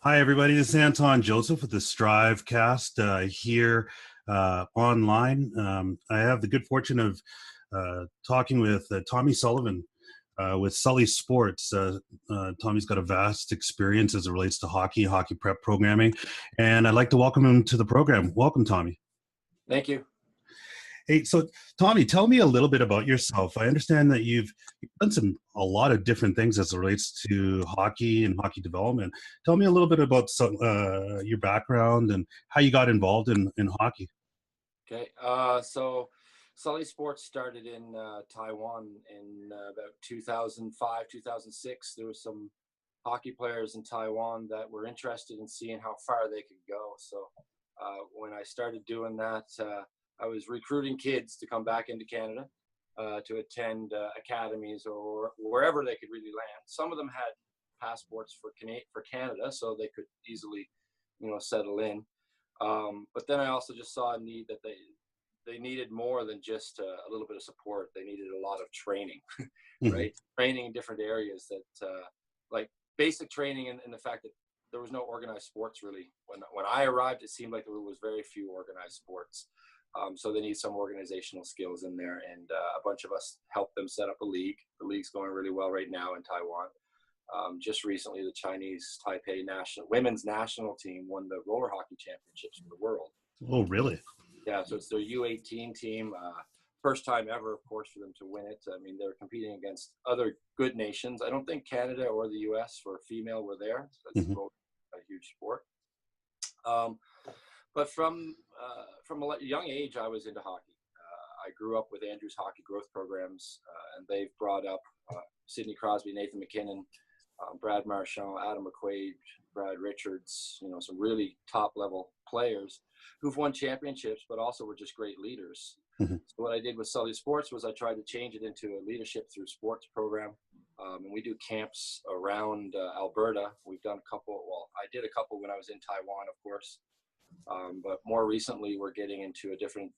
Hi, everybody. This is Anton Joseph with the Strivecast here online. I have the good fortune of talking with Tommy Sullivan with Sully Sports. Tommy's got a vast experience as it relates to hockey prep programming, and I'd like to welcome him to the program. Welcome, Tommy. Thank you. Hey, so Tommy, tell me a little bit about yourself. I understand that you've done a lot of different things as it relates to hockey and hockey development. Tell me a little bit about your background and how you got involved in hockey. Okay. So Sully Sports started in Taiwan in about 2005, 2006. There were some hockey players in Taiwan that were interested in seeing how far they could go. So when I started doing that, I was recruiting kids to come back into Canada to attend academies or wherever they could really land. Some of them had passports for Canada, so they could easily, settle in. But then I also just saw a need that they needed more than just a little bit of support. They needed a lot of training, right? Training in different areas that, like basic training in the fact that there was no organized sports really. When I arrived, it seemed like there was very few organized sports. So they need some organizational skills in there, and a bunch of us helped them set up a league. The league's going really well right now in Taiwan. Just recently, the Chinese Taipei women's national team won the roller hockey championships for the world. Oh, really? Yeah, so it's their U18 team. First time ever, of course, for them to win it. I mean, they're competing against other good nations. I don't think Canada or the U.S. for female were there. So that's a huge sport. But from a young age, I was into hockey. I grew up with Andrew's hockey growth programs, and they've brought up Sidney Crosby, Nathan McKinnon, Brad Marchand, Adam McQuaid, Brad Richards, some really top-level players who've won championships, but also were just great leaders. So what I did with Sully Sports was I tried to change it into a leadership through sports program. And we do camps around Alberta. We've done a couple. Well, I did a couple when I was in Taiwan, of course. But more recently, we're getting into a different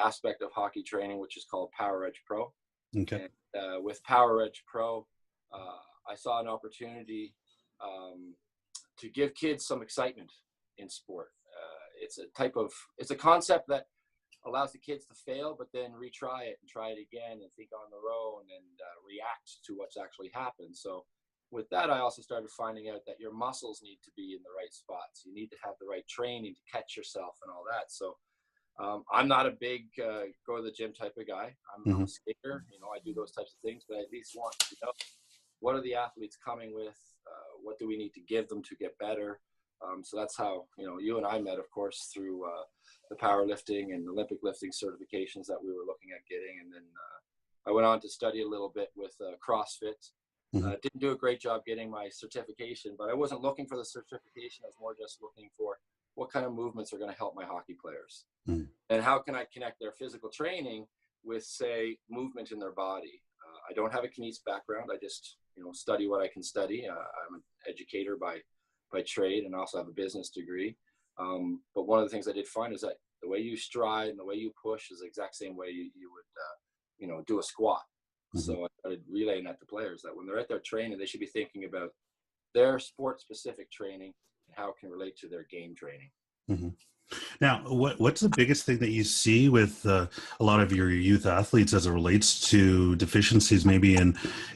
aspect of hockey training, which is called Power Edge Pro. Okay. And with Power Edge Pro, I saw an opportunity to give kids some excitement in sport. It's a concept that allows the kids to fail, but then retry it and try it again and think on their own and react to what's actually happened. So with that, I also started finding out that your muscles need to be in the right spots. You need to have the right training to catch yourself and all that. So I'm not a big go to the gym type of guy. I'm a skater. I do those types of things, but I at least want to know what are the athletes coming with? What do we need to give them to get better? So that's how, you and I met, of course, through the powerlifting and Olympic lifting certifications that we were looking at getting. And then I went on to study a little bit with CrossFit. Didn't do a great job getting my certification, but I wasn't looking for the certification. I was more just looking for what kind of movements are going to help my hockey players. And how can I connect their physical training with, say, movement in their body. I don't have a kinesis background. I just, study what I can study. I'm an educator by trade and also have a business degree. But one of the things I did find is that the way you stride and the way you push is the exact same way you would, do a squat. So I started relaying that to players that when they're at their training, they should be thinking about their sport-specific training and how it can relate to their game training. Now, what's the biggest thing that you see with a lot of your youth athletes as it relates to deficiencies? Maybe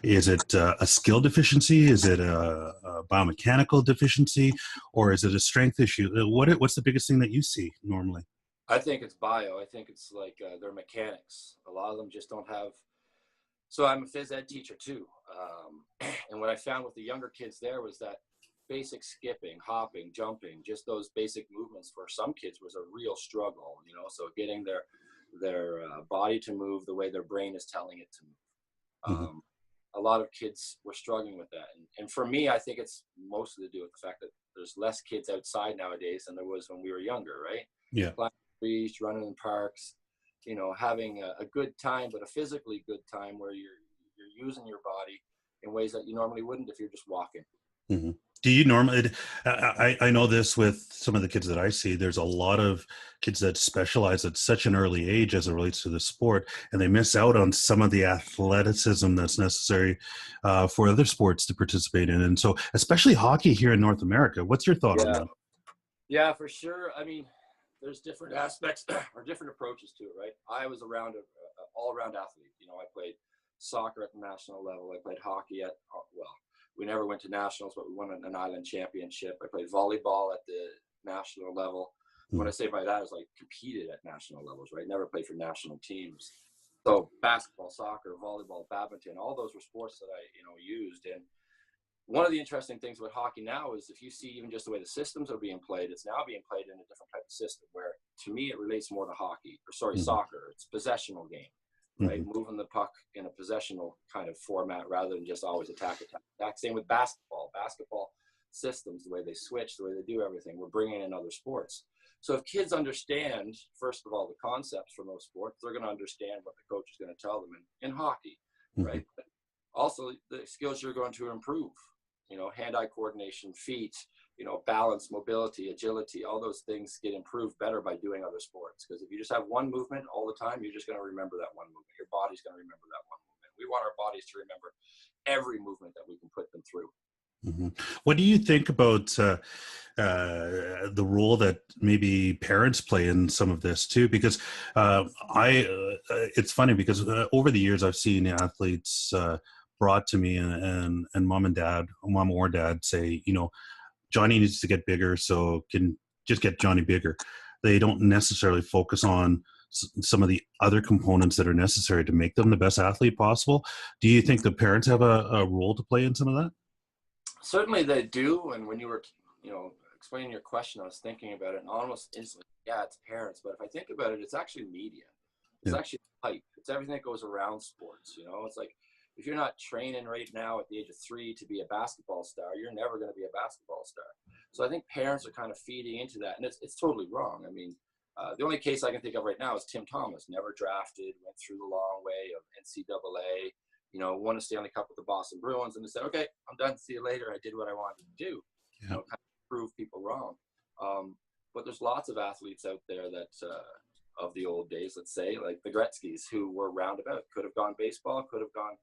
is it a skill deficiency? Is it a biomechanical deficiency, or is it a strength issue? What's the biggest thing that you see normally? I think it's bio. I think it's like their mechanics. A lot of them just don't have. So I'm a phys ed teacher too, and what I found with the younger kids there was that basic skipping, hopping, jumping, just those basic movements for some kids was a real struggle, so getting their body to move the way their brain is telling it to move. A lot of kids were struggling with that. And for me, I think it's mostly to do with the fact that there's less kids outside nowadays than there was when we were younger, right? Yeah. Climbing trees, running in parks, having a good time, but a physically good time where you're using your body in ways that you normally wouldn't if you're just walking. Do you normally, I know this with some of the kids that I see, there's a lot of kids that specialize at such an early age as it relates to the sport, and they miss out on some of the athleticism that's necessary for other sports to participate in. And so, especially hockey here in North America. What's your thought on Yeah. that? Yeah, for sure. I mean, there's different aspects or different approaches to it, right? I was around a all-around athlete. You know, I played soccer at the national level. I played hockey at, well, we never went to nationals, but we won an island championship. I played volleyball at the national level. What I say by that is like competed at national levels, right? Never played for national teams. So basketball, soccer, volleyball, badminton, all those were sports that I, used. And one of the interesting things about hockey now is if you see even just the way the systems are being played, it's now being played in a different type of system where, to me, it relates more to hockey, or sorry, soccer. It's a possessional game, right? Moving the puck in a possessional kind of format rather than just always attack. Same with basketball. Basketball systems, the way they switch, the way they do everything, we're bringing in other sports. So if kids understand, first of all, the concepts from those sports, they're going to understand what the coach is going to tell them in hockey, right? But also the skills you're going to improve, hand-eye coordination, feet, balance, mobility, agility, all those things get improved better by doing other sports. Because if you just have one movement all the time, you're just going to remember that one movement. Your body's going to remember that one movement. We want our bodies to remember every movement that we can put them through. What do you think about the role that maybe parents play in some of this too? Because it's funny because over the years I've seen athletes brought to me and mom or dad say, Johnny needs to get bigger, so can just get Johnny bigger. They don't necessarily focus on some of the other components that are necessary to make them the best athlete possible. Do you think the parents have a role to play in some of that? Certainly they do. And when you were, explaining your question, I was thinking about it and almost instantly, yeah, it's parents. But if I think about it, it's actually media. It's actually hype. It's everything that goes around sports. It's like, if you're not training right now at the age of 3 to be a basketball star, you're never going to be a basketball star. So I think parents are kind of feeding into that. And it's totally wrong. I mean, the only case I can think of right now is Tim Thomas, never drafted, went through the long way of NCAA, won a Stanley Cup with the Boston Bruins, and they said, okay, I'm done. See you later. I did what I wanted to do. Kind of prove people wrong. But there's lots of athletes out there that of the old days, let's say, like the Gretzkys, who were roundabout, could have gone baseball, could have gone,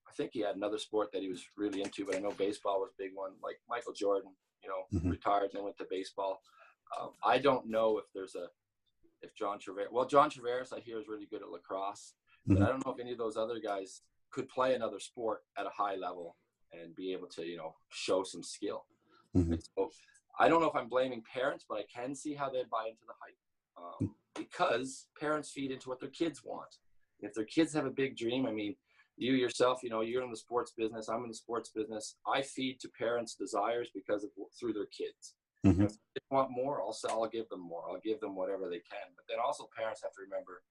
I think he had another sport that he was really into, but I know baseball was a big one, like Michael Jordan, retired and went to baseball. I don't know if John Tavares, I hear, is really good at lacrosse. But I don't know if any of those other guys could play another sport at a high level and be able to, show some skill. So I don't know if I'm blaming parents, but I can see how they'd buy into the hype because parents feed into what their kids want. If their kids have a big dream, I mean, you yourself, you're in the sports business. I'm in the sports business. I feed to parents' desires through their kids. If they want more, I'll give them more. I'll give them whatever they can. But then also parents have to remember,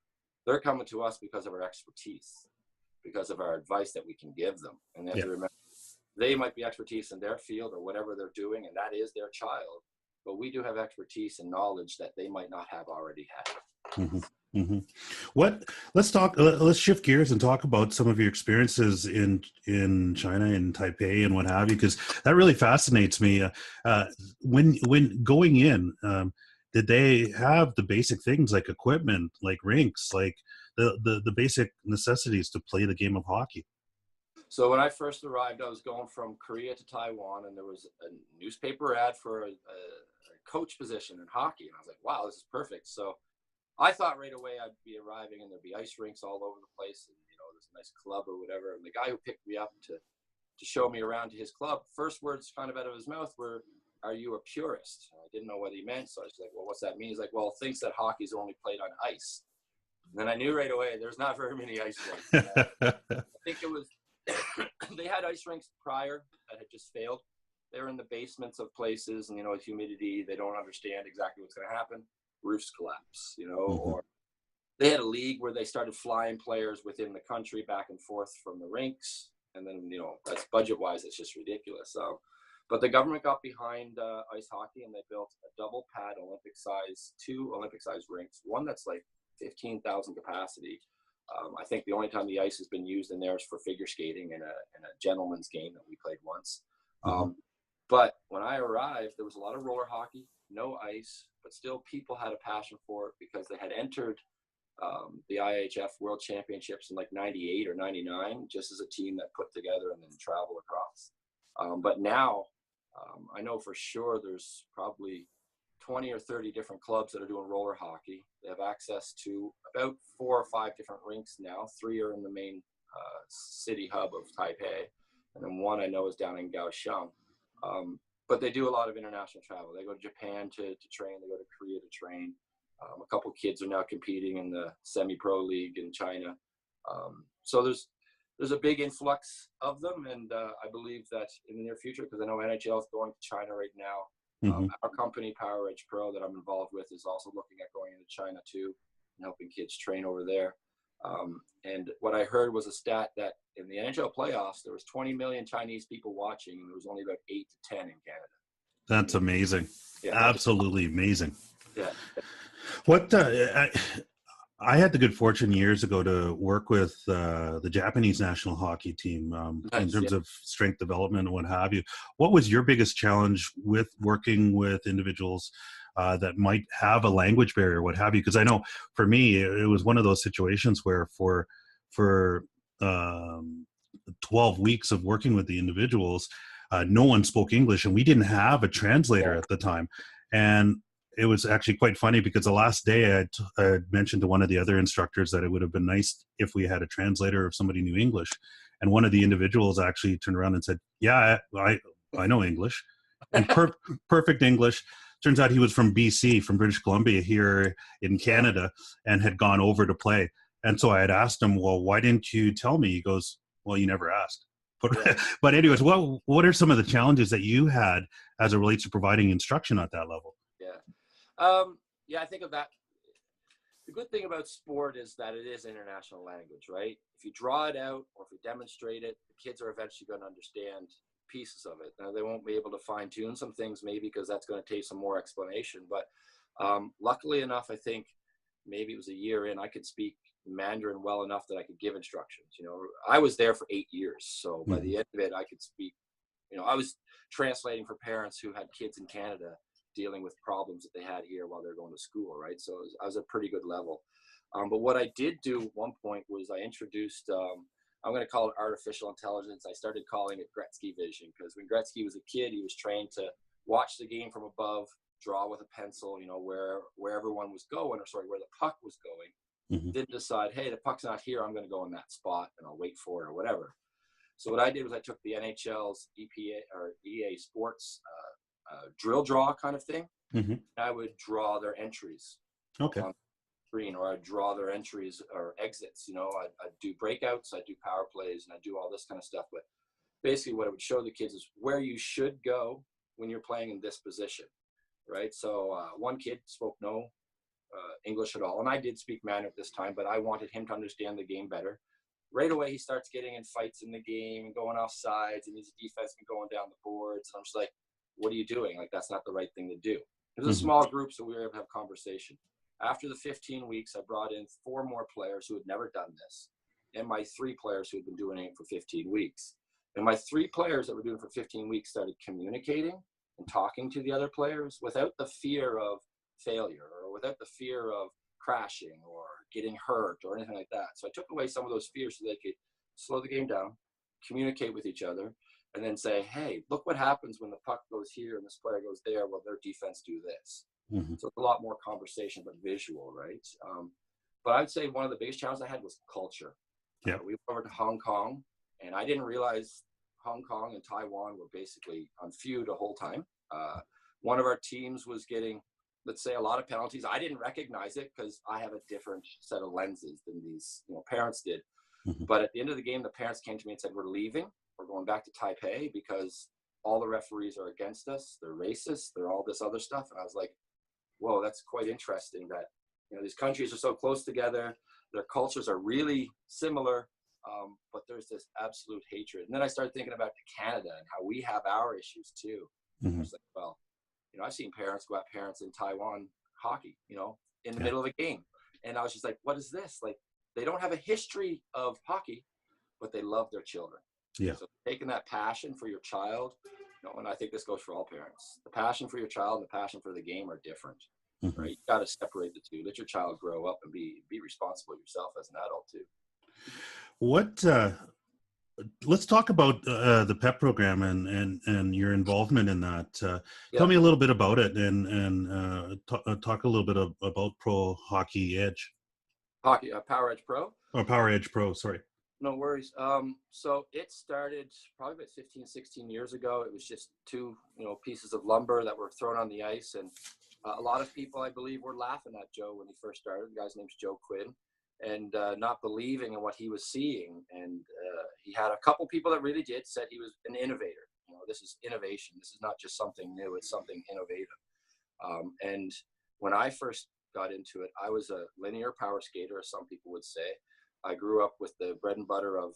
they're coming to us because of our expertise, because of our advice that we can give them. And they have to remember, they might be expertise in their field or whatever they're doing, and that is their child. But we do have expertise and knowledge that they might not have already had. Let's shift gears and talk about some of your experiences in China and Taipei and what have you, because that really fascinates me. When going in, did they have the basic things like equipment, like rinks, like the basic necessities to play the game of hockey? So when I first arrived, I was going from Korea to Taiwan, and there was a newspaper ad for a coach position in hockey. And I was like, wow, this is perfect. So I thought right away I'd be arriving and there'd be ice rinks all over the place and, this nice club or whatever. And the guy who picked me up to show me around to his club, first words kind of out of his mouth were, "Are you a purist?" And I didn't know what he meant. So I was like, well, what's that mean? He's like, well, thinks that hockey's only played on ice. And then I knew right away there's not very many ice rinks. I think it was, they had ice rinks prior that had just failed. They're in the basements of places and, with humidity, they don't understand exactly what's going to happen. Roofs collapse, or they had a league where they started flying players within the country back and forth from the rinks. And then, that's budget-wise, it's just ridiculous. But the government got behind ice hockey, and they built a double pad two Olympic-size rinks, one that's like 15,000 capacity. I think the only time the ice has been used in there is for figure skating in a gentleman's game that we played once. But when I arrived, there was a lot of roller hockey, no ice, but still people had a passion for it because they had entered the IHF World Championships in like 98 or 99, just as a team that put together and then travel across. But now I know for sure there's probably 20 or 30 different clubs that are doing roller hockey. They have access to about 4 or 5 different rinks now. 3 are in the main city hub of Taipei, and then 1 I know is down in Kaohsiung. But they do a lot of international travel. They go to Japan to train. They go to Korea to train. A couple kids are now competing in the semi-pro league in China. So there's a big influx of them, and I believe that in the near future, because I know NHL is going to China right now. Our company, Power Edge Pro, that I'm involved with, is also looking at going into China too and helping kids train over there. And what I heard was a stat that in the NHL playoffs, there was 20 million Chinese people watching, and there was only about 8 to 10 in Canada. That's amazing. Yeah, absolutely amazing. Yeah. What I had the good fortune years ago to work with the Japanese national hockey team in terms of strength development and what have you. What was your biggest challenge with working with individuals that might have a language barrier, what have you? Because I know for me, it was one of those situations where for 12 weeks of working with the individuals, no one spoke English, and we didn't have a translator at the time. And it was actually quite funny because the last day I mentioned to one of the other instructors that it would have been nice if we had a translator, if somebody knew English. And one of the individuals actually turned around and said, yeah, I know English. And perfect English. Turns out he was from BC, from British Columbia here in Canada, and had gone over to play. And so I had asked him, well, why didn't you tell me? He goes, well, you never asked. But anyways, what are some of the challenges that you had as it relates to providing instruction at that level? Yeah, I think of that. The good thing about sport is that it is international language, right? If you draw it out or if you demonstrate it, the kids are eventually going to understand pieces of it. Now, they won't be able to fine tune some things maybe because that's going to take some more explanation. But luckily enough, I think maybe it was a year in, I could speak Mandarin well enough that I could give instructions. You know, I was there for 8 years. So by the end of it, I could speak, you know, I was translating for parents who had kids in Canada dealing with problems that they had here while they're going to school, right? So I was at a pretty good level. But what I did do at one point was I introduced, I'm going to call it artificial intelligence. I started calling it Gretzky Vision because when Gretzky was a kid, he was trained to watch the game from above, draw with a pencil, you know, where everyone was going, or sorry, where the puck was going, then decide, hey, the puck's not here, I'm going to go in that spot and I'll wait for it or whatever. So what I did was I took the NHL's EPA or EA Sports drill draw kind of thing. I would draw their entries on the screen, or I'd draw their entries or exits. You know, I'd do breakouts, I'd do power plays, and I'd do all this kind of stuff. But basically what it would show the kids is where you should go when you're playing in this position, right? So one kid spoke no English at all, and I did speak Mandarin at this time, but I wanted him to understand the game better. Right away, he starts getting in fights in the game and going off sides, and his defenseman going down the boards. And I'm just like, what are you doing? Like, that's not the right thing to do. It was a small group, so we were able to have conversation. After the 15 weeks, I brought in 4 more players who had never done this, and my 3 players who had been doing it for 15 weeks. And my 3 players that were doing it for 15 weeks started communicating and talking to the other players without the fear of failure or without the fear of crashing or getting hurt or anything like that. So I took away some of those fears so they could slow the game down, communicate with each other, and then say, hey, look what happens when the puck goes here and this player goes there. Well, their defense do this. So it's a lot more conversation, but visual, right? But I'd say one of the biggest challenges I had was culture. We went over to Hong Kong, and I didn't realize Hong Kong and Taiwan were basically on feud the whole time. One of our teams was getting, let's say, a lot of penalties. I didn't recognize it because I have a different set of lenses than these, you know, parents did. But at the end of the game, the parents came to me and said, we're leaving. We're going back to Taipei because all the referees are against us. They're racist. They're all this other stuff. And I was like, whoa, that's quite interesting that, you know, these countries are so close together. Their cultures are really similar, but there's this absolute hatred. And then I started thinking about Canada and how we have our issues too. I was like, well, you know, I've seen parents go at parents in Taiwan hockey, you know, in the middle of a game. And I was just like, what is this? Like, they don't have a history of hockey, but they love their children. So taking that passion for your child and I think this goes for all parents. The passion for your child and the passion for the game are different, Mm-hmm. right? You got to separate the two. Let your child grow up and be responsible yourself as an adult too. What? Let's talk about the PEP program and your involvement in that. Tell me a little bit about it and talk a little bit about Pro Hockey Edge. Hockey Power Edge Pro. Or Power Edge Pro, sorry. No worries. So it started probably about 15, 16 years ago. It was just two, pieces of lumber that were thrown on the ice. And a lot of people, I believe, were laughing at Joe when he first started. The guy's name's Joe Quinn. And not believing in what he was seeing. And he had a couple people that really said he was an innovator. This is innovation. This is not just something new. It's something innovative. And when I first got into it, I was a linear power skater, as some people would say. I grew up with the bread and butter of,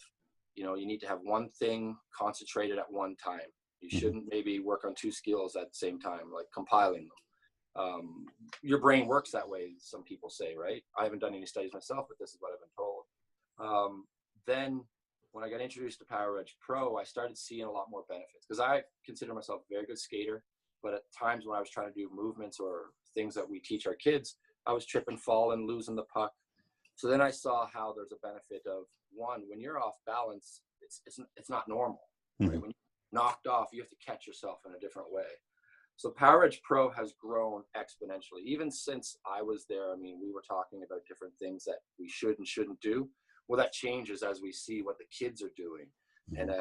you need to have one thing concentrated at one time. You shouldn't maybe work on two skills at the same time, like compiling them. Your brain works that way, some people say, right? I haven't done any studies myself, but this is what I've been told. Then when I got introduced to Power Edge Pro, I started seeing a lot more benefits because I consider myself a very good skater. But at times when I was trying to do movements or things that we teach our kids, I was tripping, falling, losing the puck. So then I saw how there's a benefit of, one, when you're off balance, it's not normal. Right? When you're knocked off, you have to catch yourself in a different way. So Power Edge Pro has grown exponentially. Even since I was there, we were talking about different things that we should and shouldn't do. Well, that changes as we see what the kids are doing. And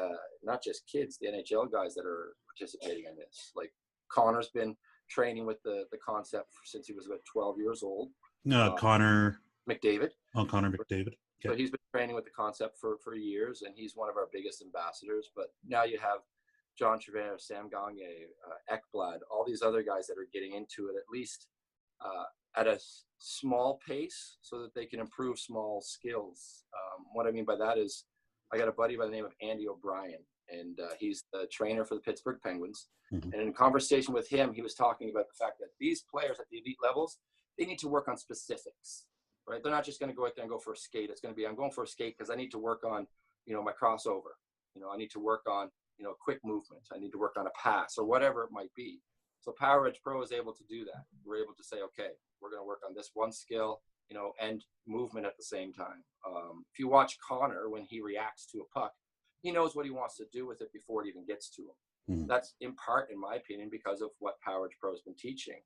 not just kids, the NHL guys that are participating in this. Like Connor's been training with the concept since he was about 12 years old. Connor McDavid. Oh, Connor McDavid. Okay. So he's been training with the concept for years, and he's one of our biggest ambassadors. But now you have John Trevor, Sam Gagne, Ekblad, all these other guys that are getting into it, at least at a small pace so that they can improve small skills. What I mean by that is I got a buddy by the name of Andy O'Brien, and he's the trainer for the Pittsburgh Penguins. And in a conversation with him, he was talking about the fact that these players at the elite levels, they need to work on specifics. Right? They're not just going to go out there and go for a skate. It's going to be, I'm going for a skate because I need to work on, my crossover. I need to work on, quick movement. I need to work on a pass or whatever it might be. So Power Edge Pro is able to do that. We're able to say, okay, we're going to work on this one skill, and movement at the same time. If you watch Connor, when he reacts to a puck, he knows what he wants to do with it before it even gets to him. That's in part, in my opinion, because of what Power Edge Pro has been teaching.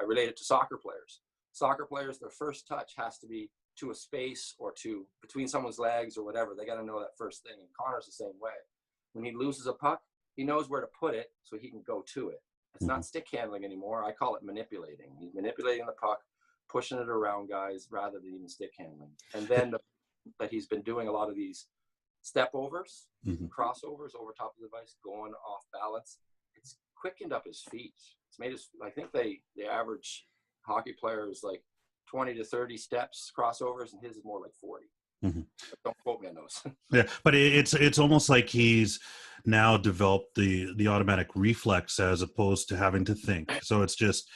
I relate it to soccer players. Soccer players, their first touch has to be to a space or to between someone's legs or whatever. They got to know that first thing. And Connor's the same way. When he loses a puck, he knows where to put it so he can go to it. It's not stick handling anymore. I call it manipulating. He's manipulating the puck, pushing it around guys rather than even stick handling. And then that he's been doing a lot of these step overs, crossovers over top of the device, going off balance. It's quickened up his feet. It's made his, I think the average hockey players like 20 to 30 steps crossovers, and his is more like 40. Don't quote me on those. Yeah, but it's almost like he's now developed the automatic reflex as opposed to having to think. So it's just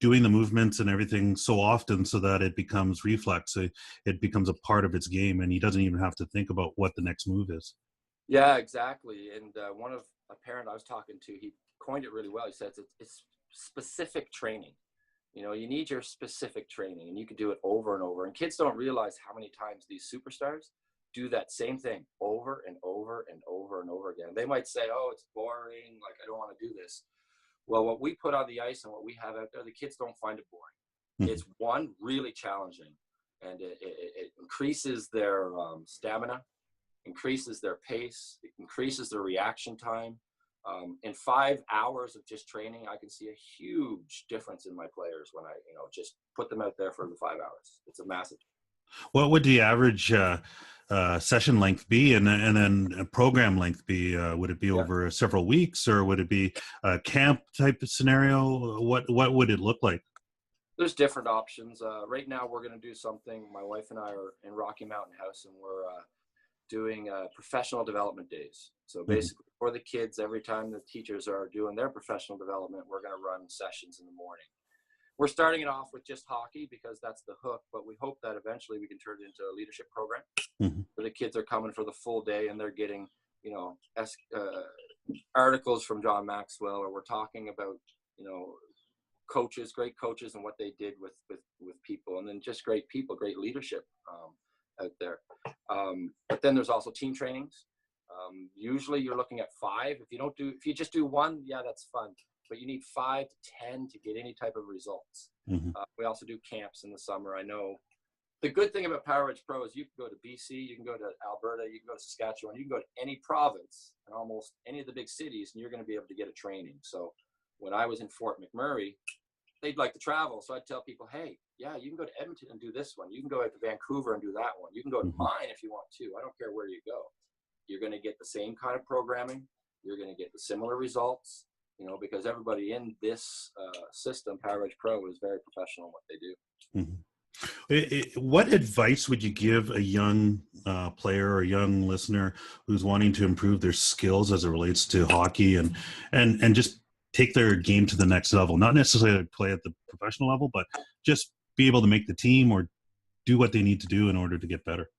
doing the movements and everything so often so that it becomes reflex. It becomes a part of its game, and he doesn't even have to think about what the next move is. Yeah, exactly. And one of a parent I was talking to, he coined it really well. He says it's specific training. You need your specific training, and you can do it over and over. And kids don't realize how many times these superstars do that same thing over and over and over and over again. They might say, oh, it's boring. Like, I don't want to do this. Well, what we put on the ice and what we have out there, the kids don't find it boring. It's one, really challenging, and it increases their stamina, increases their pace, it increases their reaction time. In 5 hours of just training, I can see a huge difference in my players when I, just put them out there for the 5 hours. It's a massive. What would the average session length be, and then a program length be? Would it be over several weeks, or would it be a camp type of scenario? What would it look like? There's different options. Right now, we're going to do something. My wife and I are in Rocky Mountain House, and we're doing professional development days. So basically for the kids, every time the teachers are doing their professional development, we're going to run sessions in the morning. We're starting it off with just hockey because that's the hook, but we hope that eventually we can turn it into a leadership program where the kids are coming for the full day and they're getting, articles from John Maxwell, or we're talking about, coaches, great coaches, and what they did with people, and then just great people, great leadership out there. But then there's also team trainings. Usually you're looking at 5. If you just do 1, yeah, that's fun. But you need 5 to 10 to get any type of results. Mm-hmm. We also do camps in the summer. I know the good thing about Power Edge Pro is you can go to BC, you can go to Alberta, you can go to Saskatchewan, you can go to any province and almost any of the big cities, and you're going to be able to get a training. So when I was in Fort McMurray, they'd like to travel. So I'd tell people, hey, yeah, you can go to Edmonton and do this one. You can go out to Vancouver and do that one. You can go to mine if you want to. I don't care where you go. You're going to get the same kind of programming. You're going to get the similar results, because everybody in this system, Power Edge Pro, is very professional in what they do. Mm-hmm. What advice would you give a young player or young listener who's wanting to improve their skills as it relates to hockey and just take their game to the next level? Not necessarily play at the professional level, but just be able to make the team or do what they need to do in order to get better.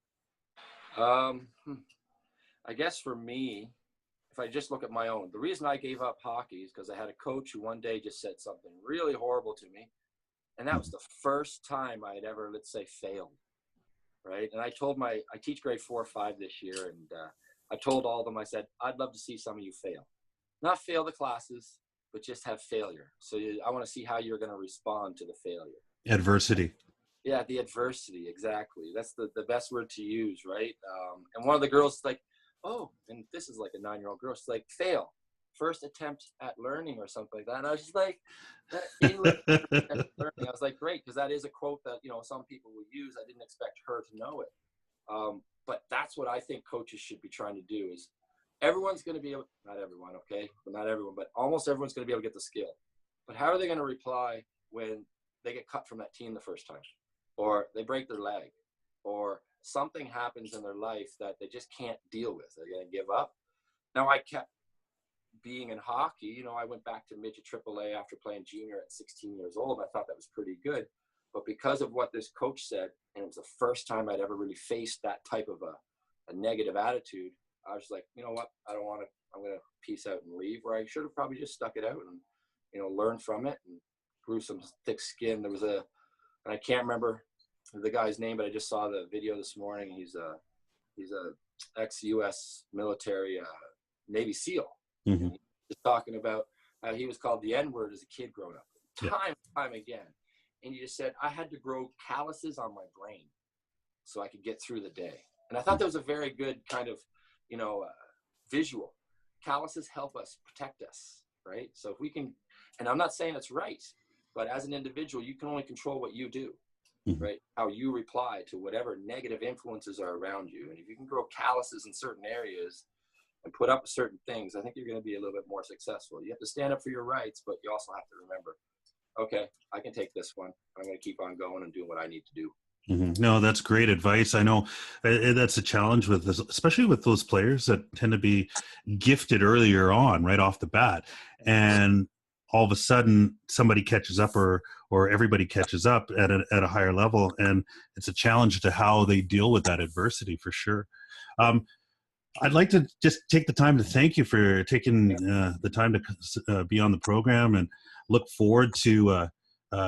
I guess for me, if I just look at my own, the reason I gave up hockey is because I had a coach who one day just said something really horrible to me. And that was the first time I had ever, let's say, failed, right? And I teach grade 4 or 5 this year, and I told all of them, I said, I'd love to see some of you fail. Not fail the classes, but just have failure. So I want to see how you're going to respond to the failure. Adversity. Yeah, the adversity, exactly. That's the best word to use, right? And one of the girls is like, oh, and this is like a 9-year-old girl, she's like, fail. First attempt at learning or something like that. And I was just like, English learning. I was like, great, because that is a quote that, some people will use. I didn't expect her to know it. But that's what I think coaches should be trying to do is everyone's going to be able, not everyone, okay, but not everyone, but almost everyone's going to be able to get the skill. But how are they going to reply when they get cut from that team the first time, or they break their leg, or something happens in their life that they just can't deal with? They're going to give up. Now, I kept being in hockey. I went back to midget AAA after playing junior at 16 years old. I thought that was pretty good. But because of what this coach said, and it was the first time I'd ever really faced that type of a negative attitude, I was like, you know what? I don't want to, I'm going to peace out and leave, where I should have probably just stuck it out and, learn from it and grew some thick skin. There was and I can't remember the guy's name, but I just saw the video this morning. He's a ex-US military Navy SEAL. Mm-hmm. And he's talking about how he was called the N-word as a kid growing up, time and time again. And he just said, I had to grow calluses on my brain so I could get through the day. And I thought that was a very good kind of, visual. Calluses help us protect us, right? So if we can, and I'm not saying it's right, but as an individual, you can only control what you do, right? How you reply to whatever negative influences are around you. And if you can grow calluses in certain areas and put up with certain things, I think you're going to be a little bit more successful. You have to stand up for your rights, but you also have to remember, okay, I can take this one. I'm going to keep on going and doing what I need to do. Mm-hmm. No, that's great advice. I know that's a challenge with this, especially with those players that tend to be gifted earlier on, right off the bat. And all of a sudden somebody catches up or everybody catches up at a higher level. And it's a challenge to how they deal with that adversity for sure. I'd like to just take the time to thank you for taking the time to be on the program, and look forward to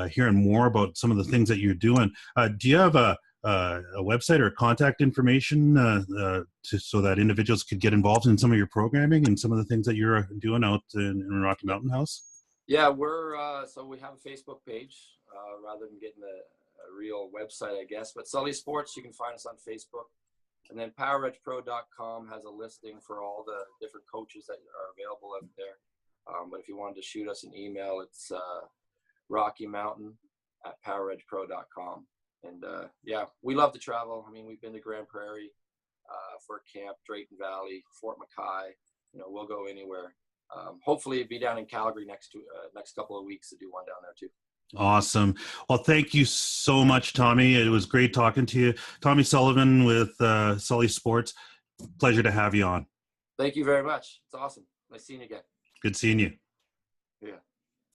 hearing more about some of the things that you're doing. Do you have a website or contact information so that individuals could get involved in some of your programming and some of the things that you're doing out in Rocky Mountain House? Yeah, so we have a Facebook page rather than getting a real website, I guess. But Sully Sports, you can find us on Facebook. And then PowerEdgePro.com has a listing for all the different coaches that are available out there. But if you wanted to shoot us an email, it's RockyMountain@PowerEdgePro.com. And we love to travel. I mean, we've been to Grand Prairie for camp, Drayton Valley, Fort McKay. We'll go anywhere. Hopefully be down in Calgary next couple of weeks to do one down there too. Awesome. Well, thank you so much, Tommy. It was great talking to you. Tommy Sullivan with Sully Sports. Pleasure to have you on. Thank you very much. It's awesome. Nice seeing you again. Good seeing you.